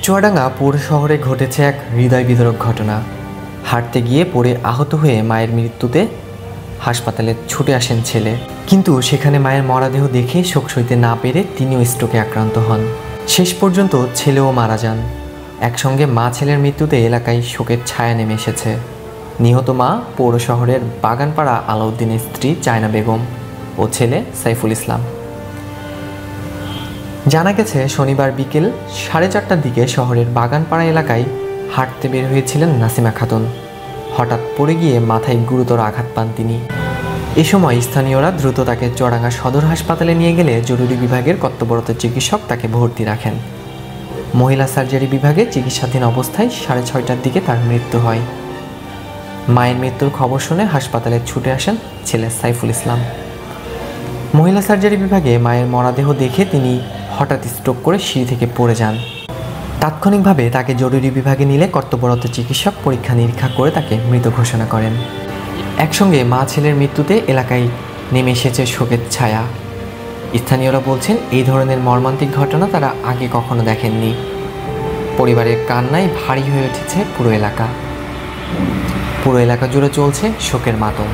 চুয়াডাঙ্গা পৌর শহরে ঘটেছে এক হৃদয় বিদারক ঘটনা। হাঁটতে গিয়ে পড়ে আহত হয়ে মায়ের মৃত্যুতে হাসপাতালে ছুটে আসেন ছেলে, কিন্তু সেখানে মায়ের মরদেহ দেখে শোক সইতে না পেরে তিনিও স্ট্রোকে আক্রান্ত হন। শেষ পর্যন্ত ছেলেও মারা যান। একসঙ্গে মা ছেলের মৃত্যুতে এলাকায় শোকের ছায়া নেমে এসেছে। নিহত মা পৌর শহরের বাগানপাড়া আলাউদ্দিনের স্ত্রী চায়না বেগম ও ছেলে সাইফুল ইসলাম। জানা গেছে, শনিবার বিকেল 4:30টার দিকে শহরের বাগানপাড়া এলাকায় হাঁটতে বের হয়েছিলেন নাসিমা খাতুন। হঠাৎ পড়ে গিয়ে মাথায় গুরুতর আঘাত পান তিনি। এ সময় স্থানীয়রা দ্রুত তাকে চুয়াডাঙ্গা সদর হাসপাতালে নিয়ে গেলে জরুরি বিভাগের কর্তব্যরত চিকিৎসক তাকে ভর্তি রাখেন। মহিলা সার্জারি বিভাগে চিকিৎসাধীন অবস্থায় 6:30টার দিকে তার মৃত্যু হয়। মায়ের মৃত্যুর খবর শুনে হাসপাতালে ছুটে আসেন ছেলে সাইফুল ইসলাম। মহিলা সার্জারি বিভাগে মায়ের মরদেহ দেখে তিনি হঠাৎ স্ট্রোক করে সিঁড়ি থেকে পড়ে যান। তাৎক্ষণিকভাবে তাকে জরুরি বিভাগে নিলে কর্তব্যরত চিকিৎসক পরীক্ষা নিরীক্ষা করে তাকে মৃত ঘোষণা করেন। একসঙ্গে মা ছেলের মৃত্যুতে এলাকায় নেমে এসেছে শোকের ছায়া। স্থানীয়রা বলছেন, এই ধরনের মর্মান্তিক ঘটনা তারা আগে কখনো দেখেননি। পরিবারের কান্নায় ভারী হয়ে উঠেছে পুরো এলাকা জুড়ে চলছে শোকের মাতম।